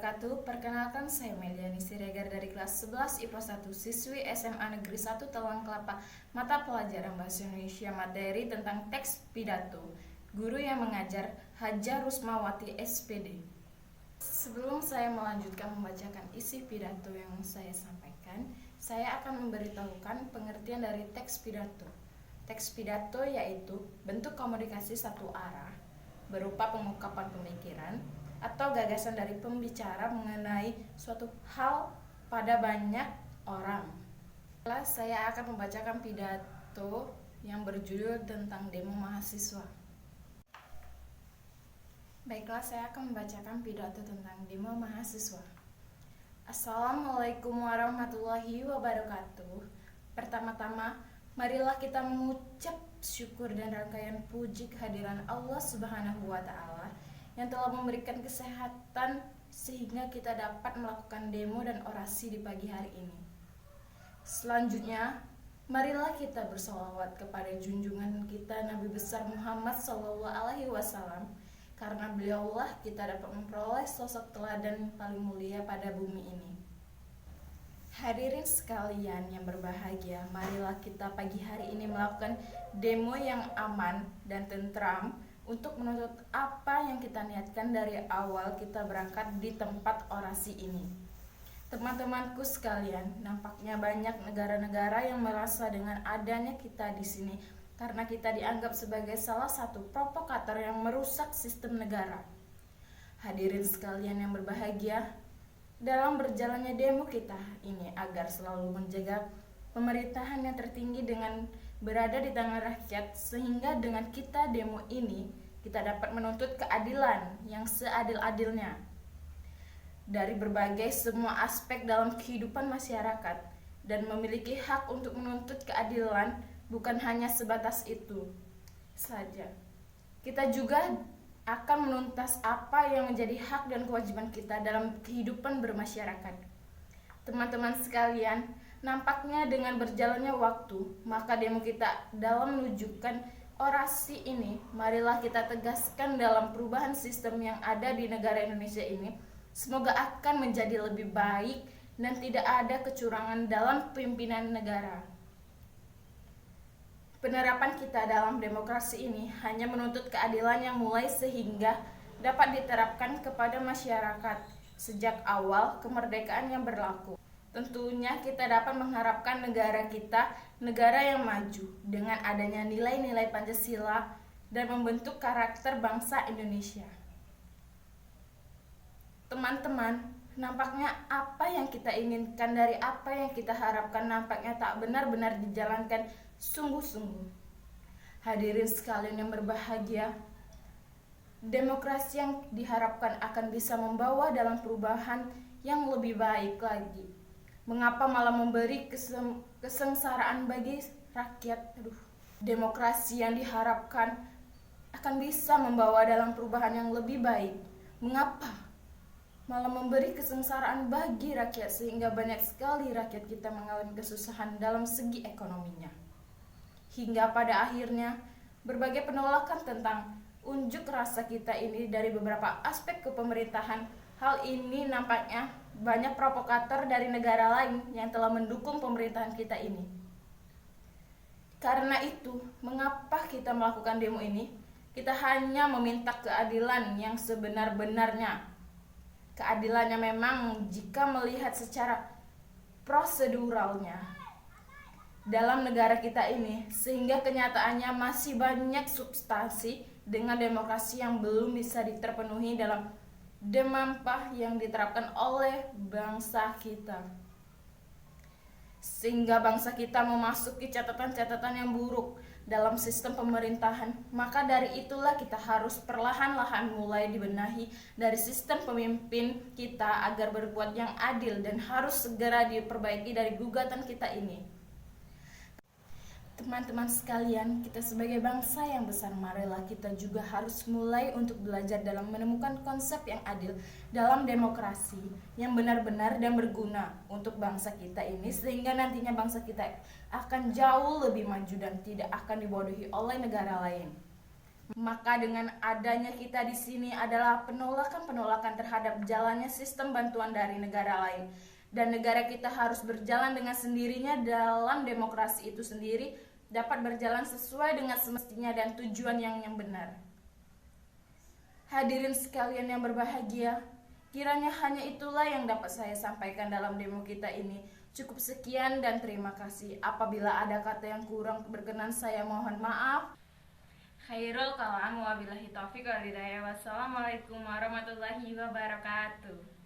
wabarakatuh. Perkenalkan, saya Meliani Siregar dari kelas 11 IPA 1, siswi SMA Negeri 1 Tawang Kelapa, mata pelajaran Bahasa Indonesia, materi tentang teks pidato. Guru yang mengajar Haja Rusmawati SPD. Sebelum saya melanjutkan membacakan isi pidato yang saya sampaikan, saya akan memberitahukan pengertian dari teks pidato. Teks pidato yaitu bentuk komunikasi satu arah berupa pengungkapan pemikiran atau gagasan dari pembicara mengenai suatu hal pada banyak orang. Setelah saya akan membacakan pidato yang berjudul tentang demo mahasiswa. Baiklah, saya akan membacakan pidato tentang demo mahasiswa. Assalamualaikum warahmatullahi wabarakatuh. Pertama-tama, marilah kita mengucap syukur dan rangkaian puji kehadiran Allah Subhanahu wa Ta'ala yang telah memberikan kesehatan sehingga kita dapat melakukan demo dan orasi di pagi hari ini. Selanjutnya, marilah kita bersolawat kepada junjungan kita Nabi besar Muhammad SAW, karena beliaulah kita dapat memperoleh sosok teladan paling mulia pada bumi ini. Hadirin sekalian yang berbahagia, marilah kita pagi hari ini melakukan demo yang aman dan tentram untuk menuntut apa yang kita niatkan dari awal kita berangkat di tempat orasi ini. Teman-temanku sekalian, nampaknya banyak negara-negara yang merasa dengan adanya kita di sini karena kita dianggap sebagai salah satu provokator yang merusak sistem negara. Hadirin sekalian yang berbahagia, dalam berjalannya demo kita ini agar selalu menjaga pemerintahan yang tertinggi dengan berada di tangan rakyat, sehingga dengan kita demo ini kita dapat menuntut keadilan yang seadil-adilnya dari berbagai semua aspek dalam kehidupan masyarakat, dan memiliki hak untuk menuntut keadilan bukan hanya sebatas itu saja. Kita juga akan menuntas apa yang menjadi hak dan kewajiban kita dalam kehidupan bermasyarakat. Teman-teman sekalian, nampaknya dengan berjalannya waktu, maka demo kita dalam menunjukkan orasi ini, marilah kita tegaskan dalam perubahan sistem yang ada di negara Indonesia ini, semoga akan menjadi lebih baik dan tidak ada kecurangan dalam pimpinan negara. Penerapan kita dalam demokrasi ini hanya menuntut keadilan yang mulai sehingga dapat diterapkan kepada masyarakat sejak awal kemerdekaan yang berlaku. Tentunya kita dapat mengharapkan negara kita negara yang maju dengan adanya nilai-nilai Pancasila dan membentuk karakter bangsa Indonesia. Teman-teman, nampaknya apa yang kita inginkan dari apa yang kita harapkan nampaknya tak benar-benar dijalankan sungguh-sungguh. Hadirin sekalian yang berbahagia, demokrasi yang diharapkan akan bisa membawa dalam perubahan yang lebih baik lagi. Mengapa malah memberi kesengsaraan bagi rakyat? Demokrasi yang diharapkan akan bisa membawa dalam perubahan yang lebih baik. Mengapa malah memberi kesengsaraan bagi rakyat sehingga banyak sekali rakyat kita mengalami kesusahan dalam segi ekonominya? Hingga pada akhirnya berbagai penolakan tentang unjuk rasa kita ini dari beberapa aspek kepemerintahan. Hal ini nampaknya banyak provokator dari negara lain yang telah mendukung pemerintahan kita ini. Karena itu, mengapa kita melakukan demo ini? Kita hanya meminta keadilan yang sebenar-benarnya. Keadilannya memang jika melihat secara proseduralnya dalam negara kita ini, sehingga kenyataannya masih banyak substansi dengan demokrasi yang belum bisa terpenuhi dalam demampah yang diterapkan oleh bangsa kita, sehingga bangsa kita memasuki catatan-catatan yang buruk dalam sistem pemerintahan. Maka dari itulah kita harus perlahan-lahan mulai dibenahi dari sistem pemimpin kita agar berbuat yang adil, dan harus segera diperbaiki dari gugatan kita ini. Teman-teman sekalian, kita sebagai bangsa yang besar, marilah kita juga harus mulai untuk belajar dalam menemukan konsep yang adil dalam demokrasi yang benar-benar dan berguna untuk bangsa kita ini, sehingga nantinya bangsa kita akan jauh lebih maju dan tidak akan dibodohi oleh negara lain. Maka dengan adanya kita di sini adalah penolakan terhadap jalannya sistem bantuan dari negara lain. Dan negara kita harus berjalan dengan sendirinya dalam demokrasi itu sendiri, dapat berjalan sesuai dengan semestinya dan tujuan yang benar. Hadirin sekalian yang berbahagia, kiranya hanya itulah yang dapat saya sampaikan dalam demo kita ini. Cukup sekian dan terima kasih. Apabila ada kata yang kurang berkenan, saya mohon maaf. Khairul kalam wabillahi taufiq wal hidayah. Wassalamualaikum warahmatullahi wabarakatuh.